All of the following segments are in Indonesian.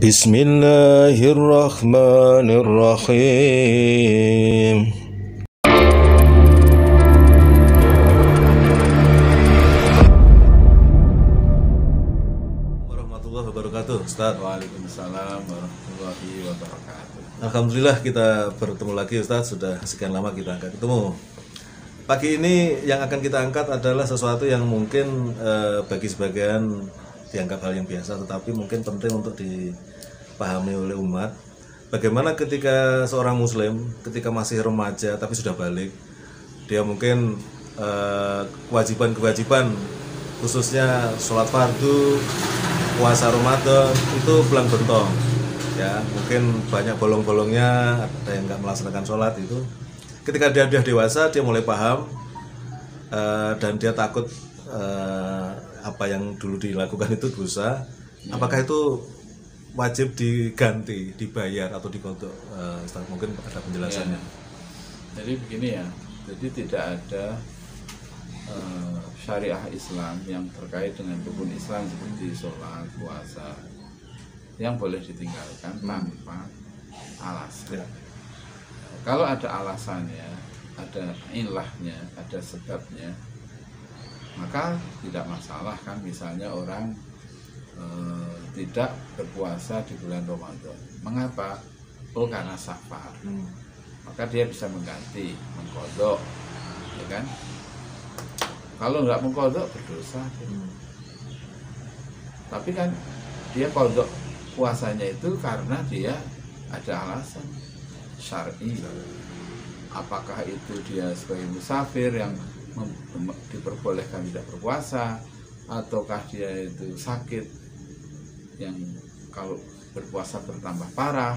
Bismillahirrahmanirrahim. Warahmatullahi wabarakatuh, Ustaz. Waalaikumsalam warahmatullahi wabarakatuh. Alhamdulillah kita bertemu lagi, Ustaz. Sudah sekian lama kita angkat ketemu. Pagi ini yang akan kita angkat adalah sesuatu yang mungkin bagi sebagian dianggap hal yang biasa, tetapi mungkin penting untuk dipahami oleh umat. Bagaimana ketika seorang muslim ketika masih remaja tapi sudah balik, dia mungkin kewajiban-kewajiban khususnya sholat fardu, puasa Ramadan itu belang bentong ya, mungkin banyak bolong-bolongnya, ada yang nggak melaksanakan sholat. Itu ketika dia sudah dewasa, dia mulai paham dan dia takut apa yang dulu dilakukan itu dosa. Apakah itu wajib diganti, dibayar atau dikodok? Mungkin ada penjelasannya. Jadi begini ya, jadi tidak ada syariah Islam yang terkait dengan rukun Islam seperti sholat, puasa yang boleh ditinggalkan tanpa alasan. Kalau ada alasannya, ada ilahnya, ada sebabnya, maka tidak masalah kan. Misalnya orang tidak berpuasa di bulan Ramadan. Mengapa? Oh, karena safar. Maka dia bisa mengganti, mengkodok, ya kan? Kalau nggak mengkodok berdosa. Tapi kan dia kodok puasanya itu karena dia ada alasan syar'i. Apakah itu dia sebagai musafir yang diperbolehkan tidak berpuasa, ataukah dia itu sakit yang kalau berpuasa bertambah parah,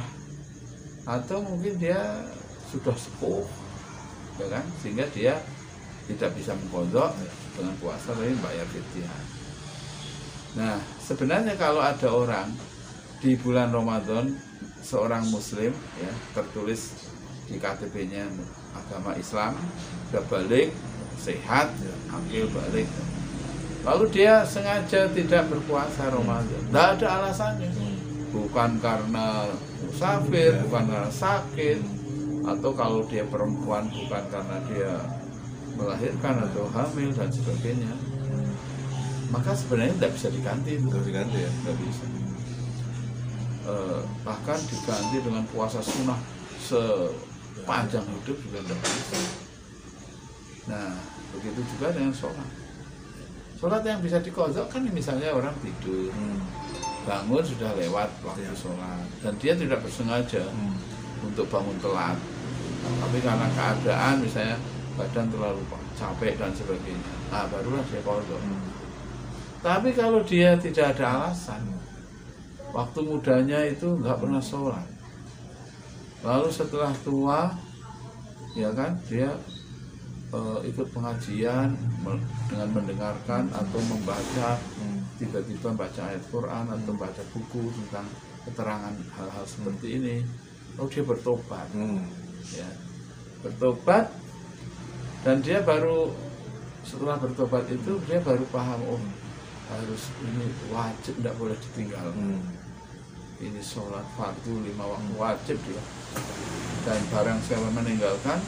atau mungkin dia sudah sepuh, ya kan, sehingga dia tidak bisa mengkodok dengan puasa tapi bayar fidyah. Nah, sebenarnya kalau ada orang di bulan Ramadan, seorang muslim ya, tertulis di KTP-nya agama Islam, sudah balik, sehat, ambil balik, lalu dia sengaja tidak berpuasa Ramadan, tidak ada alasannya, bukan karena musafir, bukan karena sakit, atau kalau dia perempuan bukan karena dia melahirkan atau hamil dan sebagainya, maka sebenarnya tidak bisa diganti. Diganti ya? Tidak bisa. Bahkan diganti dengan puasa sunnah sepanjang hidup juga tidak bisa. Nah, begitu juga dengan sholat. Sholat yang bisa dikodok kan misalnya orang tidur, bangun sudah lewat waktu sholat, dan dia tidak bersengaja untuk bangun telat, tapi karena keadaan misalnya badan terlalu capek dan sebagainya, nah barulah dia kodok. Tapi kalau dia tidak ada alasan, waktu mudanya itu nggak pernah sholat, lalu setelah tua, ya kan, dia ikut pengajian dengan mendengarkan atau membaca, tiba-tiba baca ayat Quran atau baca buku tentang keterangan hal-hal seperti ini, lalu dia bertobat, ya, bertobat, dan dia baru setelah bertobat itu dia baru paham, oh harus ini wajib, tidak boleh ditinggal. Ini sholat fardu 5 waktu wajib dia, dan barang siapa meninggalkan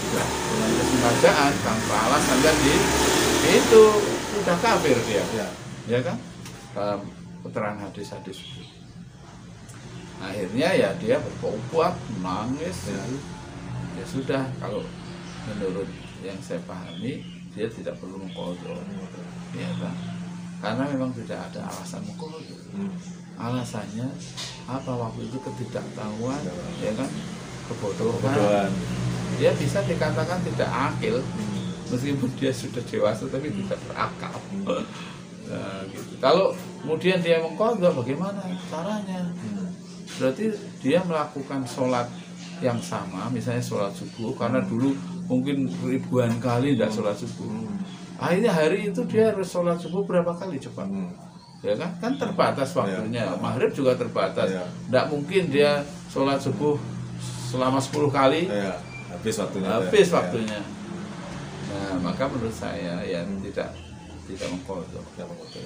ya, dengan kesengajaan tanpa alasan dan itu sudah kafir dia, ya kan, dalam keterangan hadis-hadis. Akhirnya ya dia bertobat, menangis, ya sudah. Kalau menurut yang saya pahami, dia tidak perlu mengkodok, ya kan, karena memang tidak ada alasan mengkodok. Alasannya apa? Waktu itu ketidaktahuan, ya kan, kebodohan. Dia bisa dikatakan tidak akil, meskipun dia sudah dewasa tapi tidak berakal. Nah, gitu. Kalau kemudian dia mengkodok, bagaimana caranya? Berarti dia melakukan sholat yang sama, misalnya sholat subuh, karena dulu mungkin ribuan kali tidak sholat subuh. Akhirnya hari itu dia harus sholat subuh berapa kali coba? Ya kan, kan terbatas waktunya. Maghrib juga terbatas. Tidak mungkin dia sholat subuh selama 10 kali. Habis waktunya. Nah, maka menurut saya ya tidak mengkodok.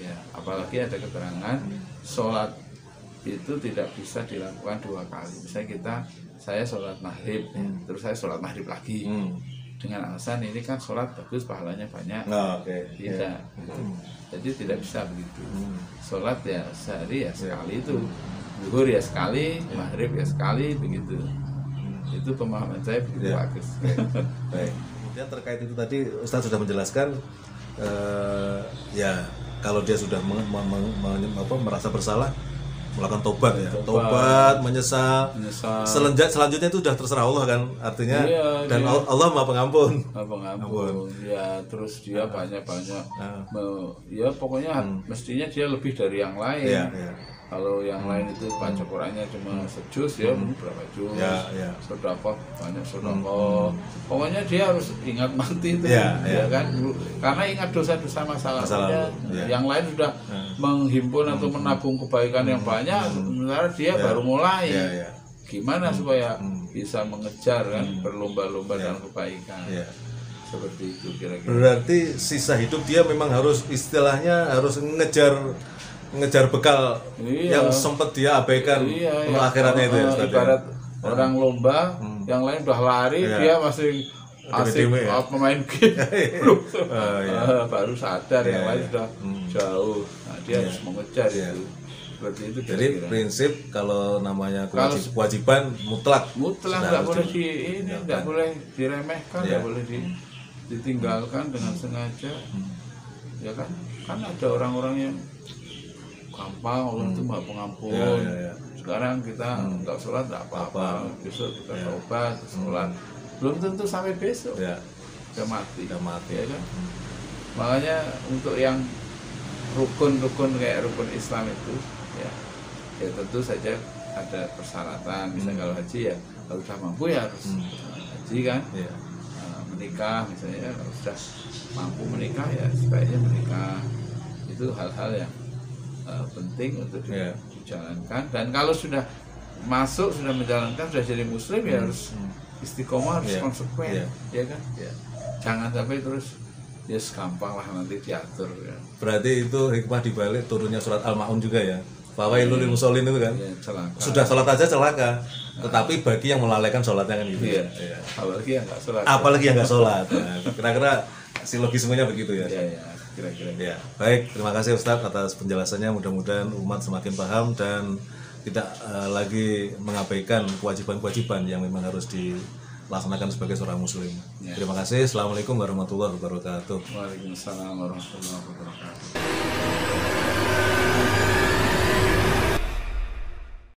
Ya, apalagi ada keterangan sholat itu tidak bisa dilakukan 2 kali. Misalnya saya sholat maghrib, terus saya sholat maghrib lagi. Dengan alasan ini kan sholat bagus, pahalanya banyak. Tidak. Jadi tidak bisa begitu. Sholat ya sehari ya sekali itu. Zuhur ya sekali, maghrib ya sekali, begitu. Itu pemahaman saya begitu bagus. Baik. Kemudian terkait itu tadi Ustadz sudah menjelaskan ya kalau dia sudah merasa bersalah, melakukan tobat ya, tobat, menyesal. Selanjutnya itu sudah terserah Allah kan, artinya dan Allah Maha Pengampun. Pengampun. Ya terus dia banyak ya pokoknya mestinya dia lebih dari yang lain. Kalau yang lain itu baca Qurannya cuma sejuz, ya berapa juz, sedekah banyak sedekah. Pokoknya dia harus ingat mati itu, ya kan? Karena ingat dosa-dosa masa lalunya. Yang lain sudah menghimpun atau menabung kebaikan yang banyak, sementara dia baru mulai. Gimana supaya bisa mengejar kan, berlomba-lomba dalam kebaikan. Seperti itu kira-kira. Berarti sisa hidup dia memang harus istilahnya harus ngejar bekal yang sempat dia abaikan untuk akhiratnya itu ya, ibarat orang lomba yang lain udah lari, dia masih asik pemain game baru sadar yang lain sudah jauh. Nah, dia harus mengejar itu. Seperti itu. Jadi prinsip kalau namanya kewajiban mutlak nggak boleh nggak boleh diremehkan, nggak boleh ditinggalkan dengan sengaja, ya kan? Kan ada orang-orang yang gampang, Allah itu Maha Pengampun. Sekarang kita nggak sholat nggak apa-apa, besok kita tobat, sholat. Belum tentu sampai besok udah mati, ya kan? Makanya untuk yang rukun kayak rukun Islam itu, ya tentu saja ada persyaratan. Misalnya kalau haji ya kalau sudah mampu ya harus haji kan. Menikah misalnya, kalau sudah mampu menikah ya sebaiknya menikah. Itu hal-hal yang penting untuk dijalankan. Dan kalau sudah masuk, sudah menjalankan, sudah jadi muslim ya harus istiqomah, harus konsekuen, ya kan? Jangan sampai terus gampang lah nanti diatur ya. Berarti itu hikmah dibalik turunnya surat Al-Ma'un juga ya. Fawailul lil musholin itu kan. Sudah sholat aja celaka. Tetapi bagi yang melalaikan sholatnya kan gitu. Apalagi yang nggak sholat. Apalagi yang nggak sholat. Kira-kira silogismenya begitu ya. Kira-kira. Baik, terima kasih Ustadz atas penjelasannya. Mudah-mudahan umat semakin paham dan tidak lagi mengabaikan kewajiban-kewajiban yang memang harus dilaksanakan sebagai seorang muslim. Terima kasih. Assalamualaikum warahmatullahi wabarakatuh. Waalaikumsalam warahmatullahi wabarakatuh.